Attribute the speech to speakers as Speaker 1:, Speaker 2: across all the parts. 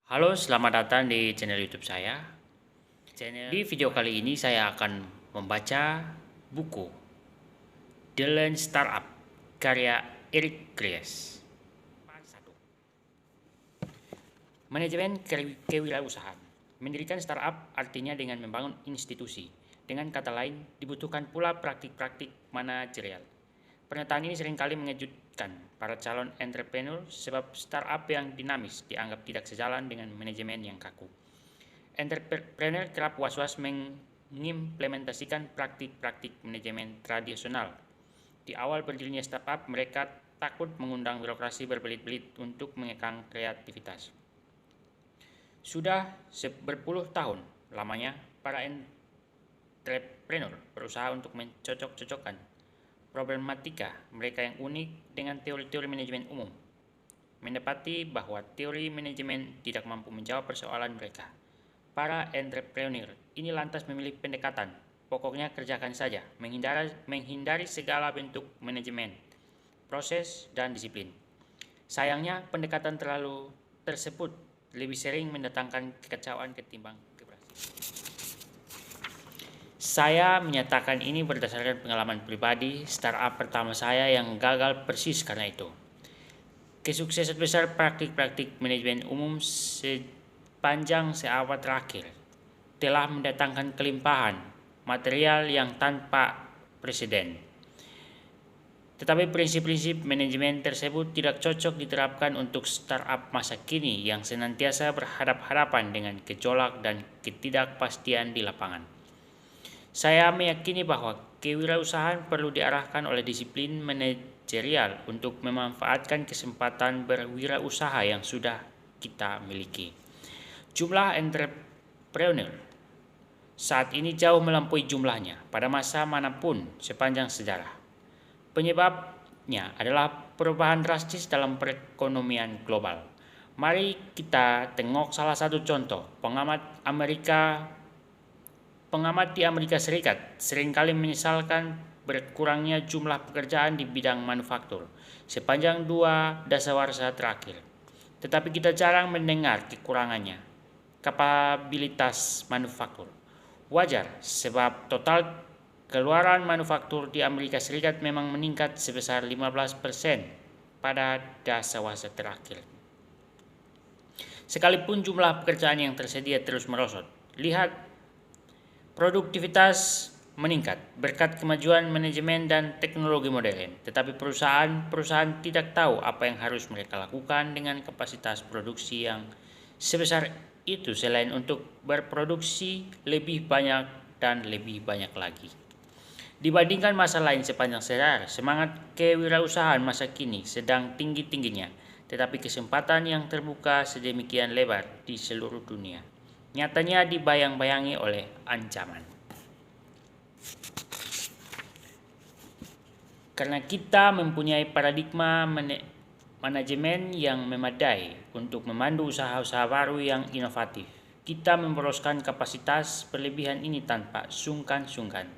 Speaker 1: Halo, selamat datang di channel YouTube saya. Di video kali ini saya akan membaca buku The Lean Startup karya Eric Ries. Part 1. Manajemen kewirausahaan. Mendirikan startup artinya dengan membangun institusi. Dengan kata lain, dibutuhkan pula praktik-praktik manajerial. Pernyataan ini seringkali mengejutkan para calon entrepreneur sebab startup yang dinamis dianggap tidak sejalan dengan manajemen yang kaku. Entrepreneur kerap was-was mengimplementasikan praktik-praktik manajemen tradisional. Di awal berdirinya startup, mereka takut mengundang birokrasi berbelit-belit untuk mengekang kreativitas. Sudah berpuluh tahun lamanya para entrepreneur berusaha untuk mencocok-cocokkan problematika mereka yang unik dengan teori-teori manajemen umum. Mendapati bahwa teori manajemen tidak mampu menjawab persoalan mereka. Para entrepreneur ini lantas memilih pendekatan, pokoknya kerjakan saja, menghindari segala bentuk manajemen, proses, dan disiplin. Sayangnya, pendekatan tersebut lebih sering mendatangkan kekacauan ketimbang keberhasilan. Saya menyatakan ini berdasarkan pengalaman pribadi startup pertama saya yang gagal persis karena itu. Kesuksesan besar praktik-praktik manajemen umum sepanjang seabad terakhir telah mendatangkan kelimpahan material yang tanpa preseden. Tetapi prinsip-prinsip manajemen tersebut tidak cocok diterapkan untuk startup masa kini yang senantiasa berhadapan dengan gejolak dan ketidakpastian di lapangan. Saya meyakini bahwa kewirausahaan perlu diarahkan oleh disiplin manajerial untuk memanfaatkan kesempatan berwirausaha yang sudah kita miliki. Jumlah entrepreneur saat ini jauh melampaui jumlahnya pada masa manapun sepanjang sejarah. Penyebabnya adalah perubahan drastis dalam perekonomian global. Mari kita tengok salah satu contoh. Pengamat di Amerika Serikat seringkali menyesalkan berkurangnya jumlah pekerjaan di bidang manufaktur sepanjang 2 dasawarsa terakhir. Tetapi kita jarang mendengar kekurangannya kapabilitas manufaktur. Wajar, sebab total keluaran manufaktur di Amerika Serikat memang meningkat sebesar 15% pada dasawarsa terakhir. Sekalipun jumlah pekerjaan yang tersedia terus merosot, lihat produktivitas meningkat berkat kemajuan manajemen dan teknologi modern, tetapi perusahaan tidak tahu apa yang harus mereka lakukan dengan kapasitas produksi yang sebesar itu selain untuk berproduksi lebih banyak dan lebih banyak lagi. Dibandingkan masa lain sepanjang sejarah, semangat kewirausahaan masa kini sedang tinggi-tingginya, tetapi kesempatan yang terbuka sedemikian lebar di seluruh dunia nyatanya dibayang-bayangi oleh ancaman. Karena kita mempunyai paradigma manajemen yang memadai untuk memandu usaha-usaha baru yang inovatif, kita memboroskan kapasitas berlebihan ini tanpa sungkan-sungkan.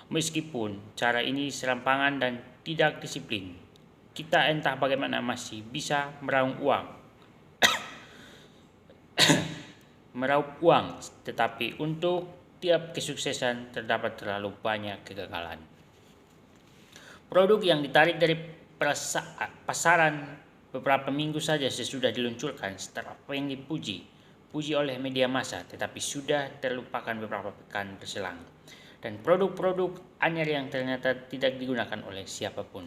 Speaker 1: Meskipun cara ini serampangan dan tidak disiplin, kita entah bagaimana masih bisa meraup uang, tetapi untuk tiap kesuksesan terdapat terlalu banyak kegagalan. Produk yang ditarik dari pasaran beberapa minggu saja sesudah diluncurkan, startup yang dipuji oleh media massa, tetapi sudah terlupakan beberapa pekan berselang. Dan produk-produk anyar yang ternyata tidak digunakan oleh siapapun.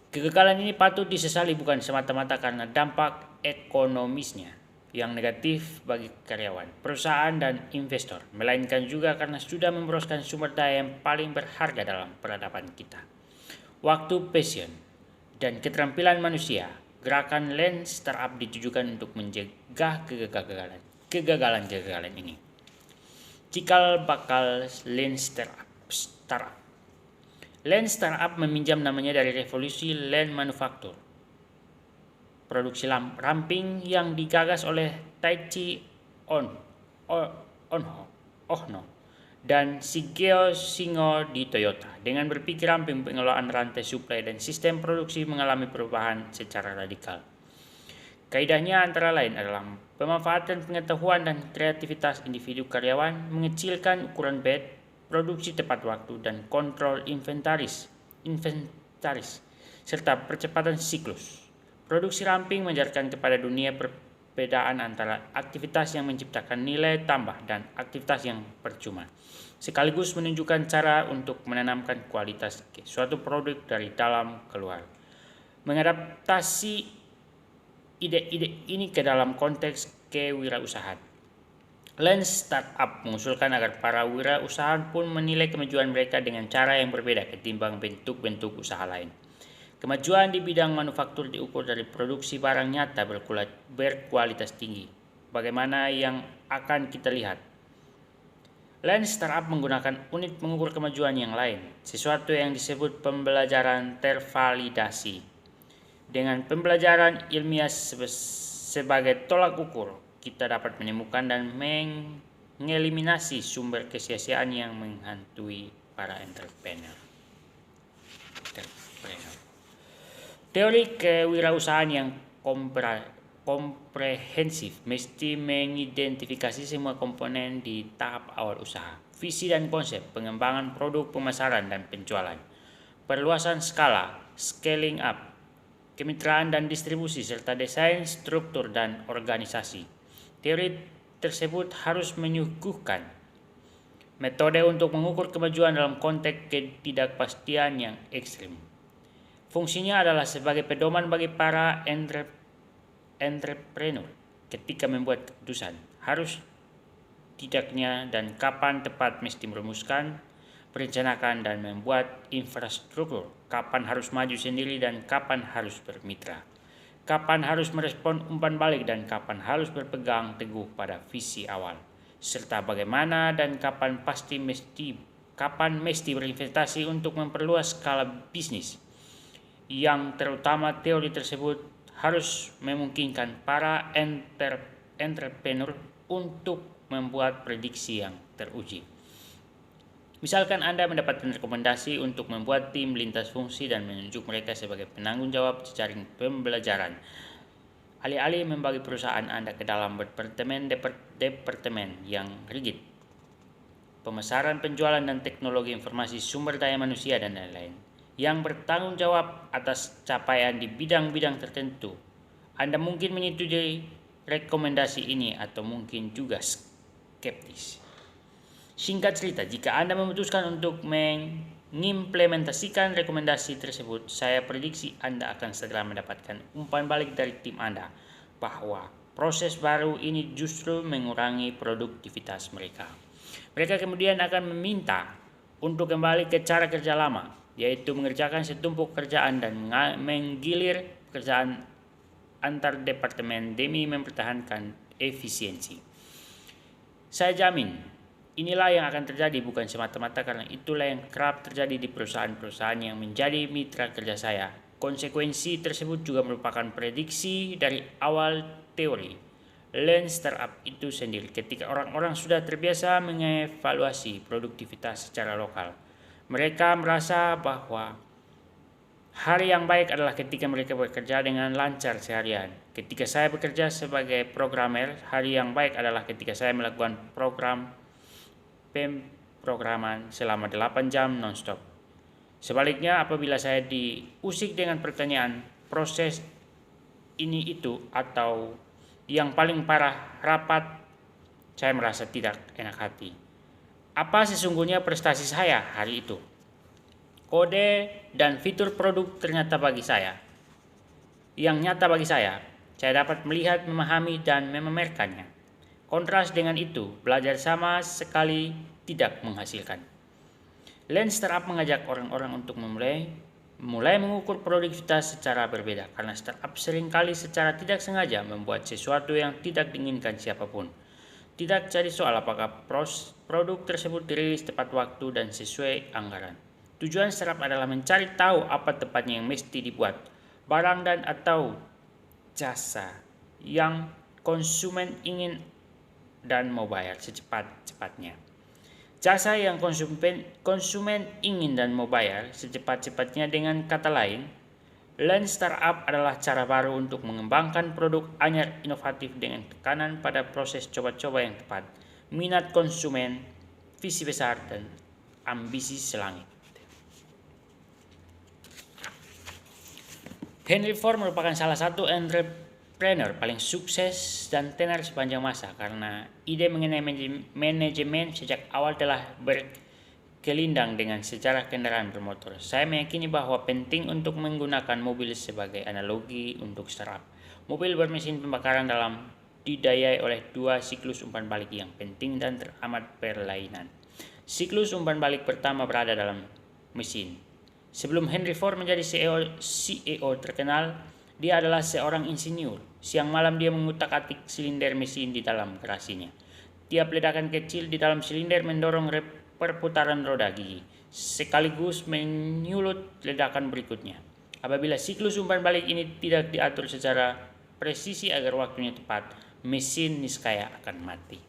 Speaker 1: Kegagalan ini patut disesali bukan semata-mata karena dampak ekonomisnya yang negatif bagi karyawan, perusahaan, dan investor, melainkan juga karena sudah memboroskan sumber daya yang paling berharga dalam peradaban kita. Waktu, passion, dan keterampilan manusia. Gerakan Lean Startup ditujukan untuk mencegah kegagalan ini. Cikal bakal Lean Startup. Lean Startup meminjam namanya dari revolusi Lean Manufaktur, produksi ramping yang digagas oleh Taiichi Ohno dan Shigeo Shingo di Toyota. Dengan berpikir ramping, pengelolaan rantai suplai dan sistem produksi mengalami perubahan secara radikal. Kaidahnya antara lain adalah pemanfaatan pengetahuan dan kreativitas individu karyawan, mengecilkan ukuran bed, produksi tepat waktu, dan kontrol inventaris, serta percepatan siklus. Produksi ramping mengajarkan kepada dunia perbedaan antara aktivitas yang menciptakan nilai tambah dan aktivitas yang percuma, sekaligus menunjukkan cara untuk menanamkan kualitas ke suatu produk dari dalam keluar. Mengadaptasi ide-ide ini ke dalam konteks kewirausahaan. Lens Startup mengusulkan agar para wirausahawan pun menilai kemajuan mereka dengan cara yang berbeda ketimbang bentuk-bentuk usaha lain. Kemajuan di bidang manufaktur diukur dari produksi barang nyata berkualitas tinggi. Bagaimana yang akan kita lihat? Lens Startup menggunakan unit mengukur kemajuan yang lain, sesuatu yang disebut pembelajaran tervalidasi. Dengan pembelajaran ilmiah sebagai tolak ukur, kita dapat menemukan dan mengeliminasi sumber kesia-siaan yang menghantui para entrepreneur. Teori kewirausahaan yang komprehensif mesti mengidentifikasi semua komponen di tahap awal usaha, visi dan konsep, pengembangan produk, pemasaran dan penjualan, perluasan skala, scaling up, kemitraan dan distribusi, serta desain, struktur, dan organisasi. Teori tersebut harus menyuguhkan metode untuk mengukur kemajuan dalam konteks ketidakpastian yang ekstrim. Fungsinya adalah sebagai pedoman bagi para entrepreneur ketika membuat keputusan, harus tidaknya dan kapan tepat mesti merumuskan, merencanakan dan membuat infrastruktur, kapan harus maju sendiri dan kapan harus bermitra, kapan harus merespon umpan balik dan kapan harus berpegang teguh pada visi awal, serta bagaimana dan kapan mesti berinvestasi untuk memperluas skala bisnis. Yang terutama teori tersebut harus memungkinkan para entrepreneur untuk membuat prediksi yang teruji. Misalkan Anda mendapatkan rekomendasi untuk membuat tim lintas fungsi dan menunjuk mereka sebagai penanggung jawab jejaring pembelajaran. Alih-alih membagi perusahaan Anda ke dalam departemen yang rigid, pemasaran, penjualan, dan teknologi informasi, sumber daya manusia, dan lain-lain, yang bertanggung jawab atas capaian di bidang-bidang tertentu. Anda mungkin menyetujui rekomendasi ini atau mungkin juga skeptis. Singkat cerita, jika Anda memutuskan untuk mengimplementasikan rekomendasi tersebut, saya prediksi Anda akan segera mendapatkan umpan balik dari tim Anda bahwa proses baru ini justru mengurangi produktivitas mereka. Mereka kemudian akan meminta untuk kembali ke cara kerja lama, yaitu mengerjakan setumpuk kerjaan dan menggilir pekerjaan antar departemen demi mempertahankan efisiensi. Saya jamin, inilah yang akan terjadi bukan semata-mata karena itulah yang kerap terjadi di perusahaan-perusahaan yang menjadi mitra kerja saya. Konsekuensi tersebut juga merupakan prediksi dari awal teori Lens Startup itu sendiri ketika orang-orang sudah terbiasa mengevaluasi produktivitas secara lokal. Mereka merasa bahwa hari yang baik adalah ketika mereka bekerja dengan lancar seharian. Ketika saya bekerja sebagai programmer, hari yang baik adalah ketika saya melakukan pemrograman selama 8 jam non-stop. Sebaliknya, apabila saya diusik dengan pertanyaan proses ini itu atau yang paling parah rapat, saya merasa tidak enak hati. Apa sesungguhnya prestasi saya hari itu? Kode dan fitur produk ternyata bagi saya. Yang nyata bagi saya dapat melihat, memahami, dan memamerkannya. Kontras dengan itu, belajar sama sekali tidak menghasilkan. Lens Startup mengajak orang-orang untuk mulai mengukur produktivitas secara berbeda, karena startup seringkali secara tidak sengaja membuat sesuatu yang tidak diinginkan siapapun. Tidak jadi soal apakah produk tersebut dirilis tepat waktu dan sesuai anggaran. Tujuan startup adalah mencari tahu apa tepatnya yang mesti dibuat, barang dan atau jasa yang konsumen ingin dan mau bayar secepat-cepatnya. Jasa yang konsumen ingin dan mau bayar secepat-cepatnya, dengan kata lain, Lean Startup adalah cara baru untuk mengembangkan produk anyar inovatif dengan tekanan pada proses coba-coba yang tepat, minat konsumen, visi besar, dan ambisi selangit. Henry Ford merupakan salah satu entrepreneur paling sukses dan tenar sepanjang masa karena ide mengenai manajemen sejak awal telah kelindang dengan sejarah kendaraan bermotor. Saya meyakini bahwa penting untuk menggunakan mobil sebagai analogi untuk startup. Mobil bermesin pembakaran dalam didayai oleh dua siklus umpan balik yang penting dan teramat berlainan. Siklus umpan balik pertama berada dalam mesin. Sebelum Henry Ford menjadi CEO terkenal, dia adalah seorang insinyur. Siang malam dia mengutak-atik silinder mesin di dalam garasinya. Tiap ledakan kecil di dalam silinder mendorong perputaran roda gigi, sekaligus menyulut ledakan berikutnya. Apabila siklus umpan balik ini tidak diatur secara presisi agar waktunya tepat, mesin niscaya akan mati.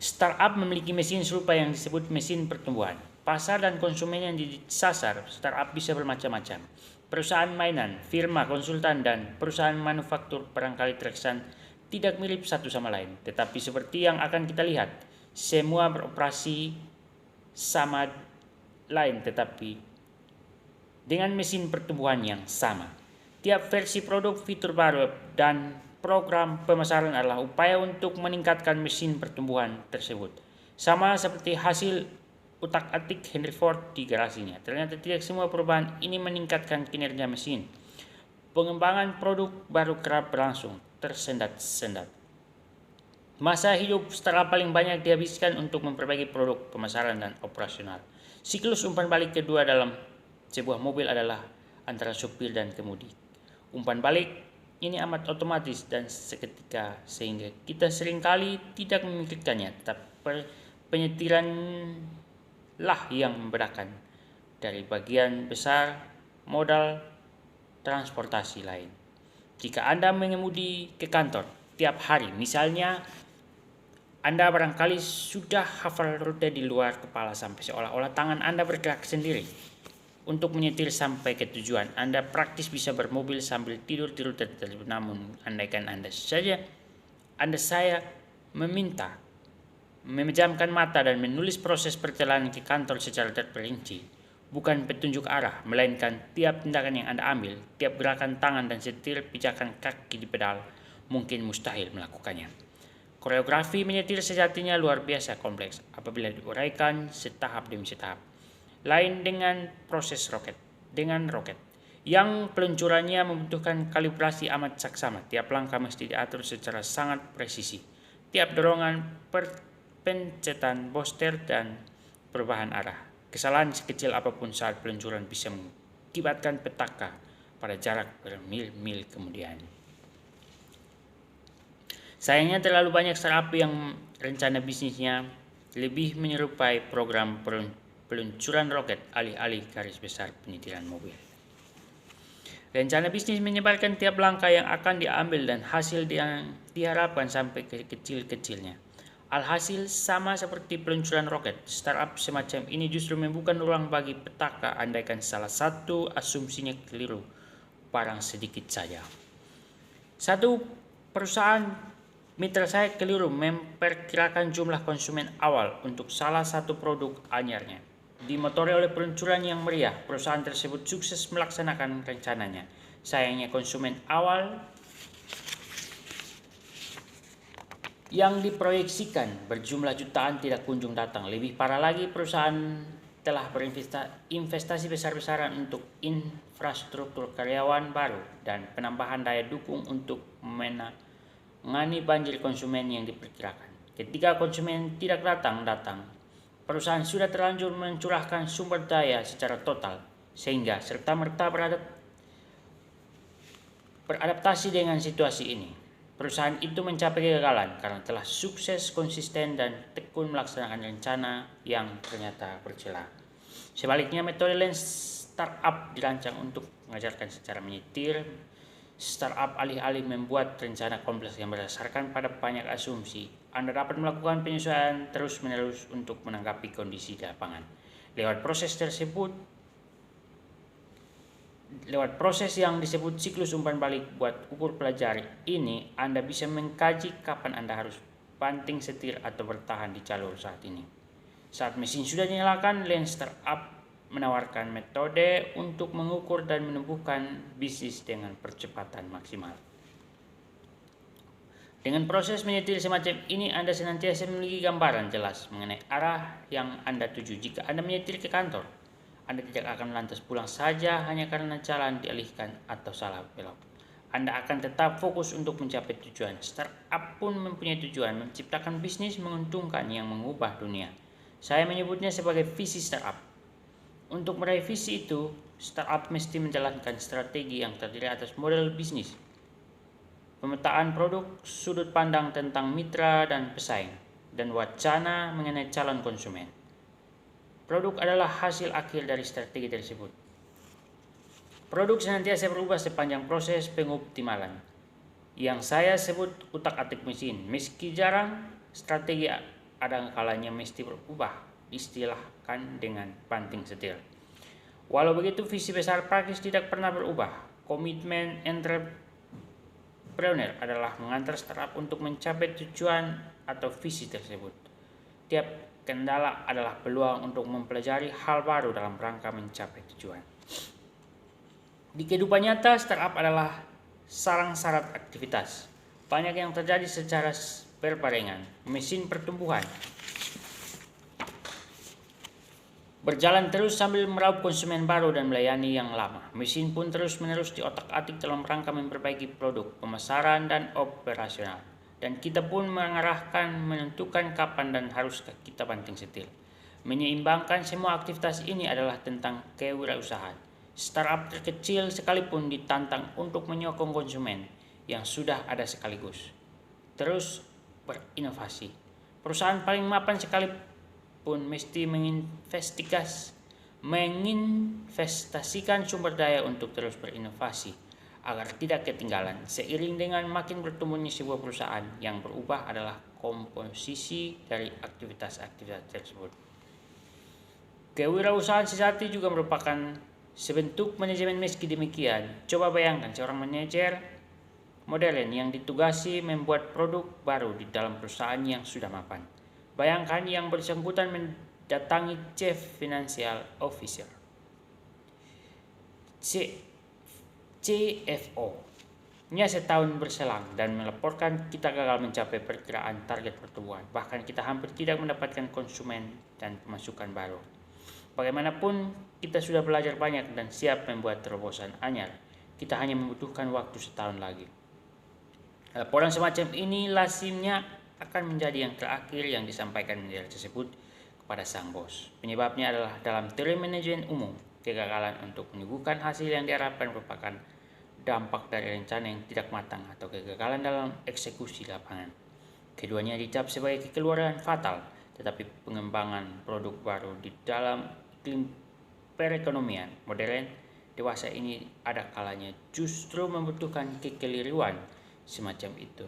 Speaker 1: Startup memiliki mesin serupa yang disebut mesin pertumbuhan. Pasar dan konsumen yang disasar startup bisa bermacam-macam. Perusahaan mainan, firma konsultan, dan perusahaan manufaktur barangkali terkesan tidak mirip satu sama lain, tetapi seperti yang akan kita lihat, semua beroperasi sama lain tetapi dengan mesin pertumbuhan yang sama. Tiap versi produk, fitur baru, dan program pemasaran adalah upaya untuk meningkatkan mesin pertumbuhan tersebut. Sama seperti hasil utak-atik Henry Ford di garasinya. Ternyata tidak semua perubahan ini meningkatkan kinerja mesin. Pengembangan produk baru kerap berlangsung tersendat-sendat. Masa hidup startup paling banyak dihabiskan untuk memperbaiki produk, pemasaran, dan operasional. Siklus umpan balik kedua dalam sebuah mobil adalah antara supir dan kemudi. Umpan balik ini amat otomatis dan seketika sehingga kita seringkali tidak memikirkannya, tetapi penyetiranlah yang membedakan dari bagian besar modal transportasi lain. Jika Anda mengemudi ke kantor tiap hari, misalnya Anda barangkali sudah hafal rute di luar kepala sampai seolah-olah tangan Anda bergerak sendiri. Untuk menyetir sampai ke tujuan, Anda praktis bisa bermobil sambil tidur di rute tersebut. Namun, andaikan saya meminta memejamkan mata dan menulis proses perjalanan ke kantor secara terperinci, bukan petunjuk arah, melainkan tiap tindakan yang Anda ambil, tiap gerakan tangan dan setir pijakan kaki di pedal, mungkin mustahil melakukannya. Koreografi menyetir sejatinya luar biasa kompleks apabila diuraikan setahap demi setahap. Lain dengan proses roket. Yang peluncurannya membutuhkan kalibrasi amat saksama. Tiap langkah mesti diatur secara sangat presisi. Tiap dorongan, pencetan booster, dan perubahan arah. Kesalahan sekecil apapun saat peluncuran bisa mengakibatkan petaka pada jarak bermil-mil kemudian. Sayangnya terlalu banyak startup yang rencana bisnisnya lebih menyerupai program peluncuran roket alih-alih garis besar penyetiran mobil. Rencana bisnis menyebarkan tiap langkah yang akan diambil dan hasil yang diharapkan sampai ke kecil-kecilnya. Alhasil sama seperti peluncuran roket, startup semacam ini justru membuka ruang bagi petaka andaikan salah satu asumsinya keliru, barang sedikit saja. Satu perusahaan mitra saya keliru memperkirakan jumlah konsumen awal untuk salah satu produk anyarnya. Dimotori oleh peluncuran yang meriah, perusahaan tersebut sukses melaksanakan rencananya. Sayangnya konsumen awal yang diproyeksikan berjumlah jutaan tidak kunjung datang. Lebih parah lagi, perusahaan telah berinvestasi besar-besaran untuk infrastruktur karyawan baru dan penambahan daya dukung untuk menangani banjir konsumen yang diperkirakan. Ketika konsumen tidak datang, perusahaan sudah terlanjur mencurahkan sumber daya secara total, sehingga serta-merta beradaptasi dengan situasi ini. Perusahaan itu mencapai kegagalan karena telah sukses, konsisten, dan tekun melaksanakan rencana yang ternyata bercela. Sebaliknya, metode Lean Startup dirancang untuk mengajarkan secara menyetir. Startup alih-alih membuat rencana kompleks yang berdasarkan pada banyak asumsi, Anda dapat melakukan penyesuaian terus-menerus untuk menanggapi kondisi di lapangan. Lewat proses tersebut, Lewat proses yang disebut siklus umpan balik buat ukur pelajari ini, Anda bisa mengkaji kapan Anda harus banting setir atau bertahan di jalur saat ini. Saat mesin sudah dinyalakan, Lean Startup menawarkan metode untuk mengukur dan menumbuhkan bisnis dengan percepatan maksimal. Dengan proses menyetir semacam ini, Anda senantiasa memiliki gambaran jelas mengenai arah yang Anda tuju. Jika Anda menyetir ke kantor, Anda tidak akan lantas pulang saja hanya karena jalan dialihkan atau salah belok. Anda akan tetap fokus untuk mencapai tujuan. Startup pun mempunyai tujuan, menciptakan bisnis menguntungkan yang mengubah dunia. Saya menyebutnya sebagai visi startup. Untuk meraih visi itu, startup mesti menjalankan strategi yang terdiri atas model bisnis, pemetaan produk, sudut pandang tentang mitra dan pesaing, dan wacana mengenai calon konsumen. Produk adalah hasil akhir dari strategi tersebut. Produk senantiasa berubah sepanjang proses pengoptimalan, yang saya sebut utak-atik mesin. Meski jarang, strategi ada kalanya mesti berubah, istilahkan dengan banting setir. Walau begitu, visi besar praktis tidak pernah berubah. Komitmen entrepreneur adalah mengantar startup untuk mencapai tujuan atau visi tersebut. Tiap kendala adalah peluang untuk mempelajari hal baru dalam rangka mencapai tujuan. Di kehidupan nyata, startup adalah sarang syarat aktivitas. Banyak yang terjadi secara berbarengan. Mesin pertumbuhan berjalan terus sambil meraup konsumen baru dan melayani yang lama. Mesin pun terus-menerus diotak-atik dalam rangka memperbaiki produk, pemasaran, dan operasional. Dan kita pun mengarahkan, menentukan kapan dan haruskah kita banting setir. Menyeimbangkan semua aktivitas ini adalah tentang kewirausahaan. Startup terkecil sekalipun ditantang untuk menyokong konsumen yang sudah ada sekaligus terus berinovasi. Perusahaan paling mapan sekalipun mesti menginvestasikan sumber daya untuk terus berinovasi agar tidak ketinggalan. Seiring dengan makin bertumbuhnya sebuah perusahaan, yang berubah adalah komposisi dari aktivitas-aktivitas tersebut. Kewirausahaan sejati juga merupakan sebentuk manajemen. Meski demikian, coba bayangkan seorang manajer modern yang ditugasi membuat produk baru di dalam perusahaan yang sudah mapan. Bayangkan yang bersangkutan mendatangi Chief Financial Officer CFO-nya setahun berselang dan melaporkan kita gagal mencapai perkiraan target pertumbuhan. Bahkan kita hampir tidak mendapatkan konsumen dan pemasukan baru. Bagaimanapun, kita sudah belajar banyak dan siap membuat terobosan anyar. Kita hanya membutuhkan waktu setahun lagi. Laporan semacam ini lazimnya akan menjadi yang terakhir yang disampaikan manajer tersebut kepada sang bos. Penyebabnya adalah dalam teori manajemen umum, kegagalan untuk menyuguhkan hasil yang diharapkan merupakan dampak dari rencana yang tidak matang atau kegagalan dalam eksekusi lapangan. Keduanya dicap sebagai kekeluaran fatal, tetapi pengembangan produk baru di dalam iklim perekonomian modern dewasa ini ada kalanya justru membutuhkan kekeliruan semacam itu.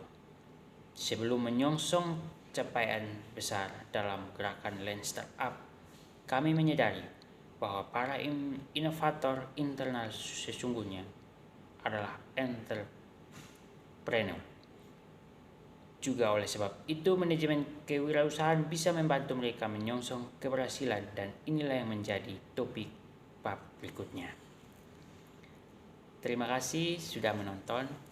Speaker 1: Sebelum menyongsong capaian besar dalam gerakan Lean Startup, kami menyadari bahwa para inovator internal sesungguhnya adalah entrepreneur. Juga oleh sebab itu, manajemen kewirausahaan bisa membantu mereka menyongsong keberhasilan, dan inilah yang menjadi topik bab berikutnya. Terima kasih sudah menonton.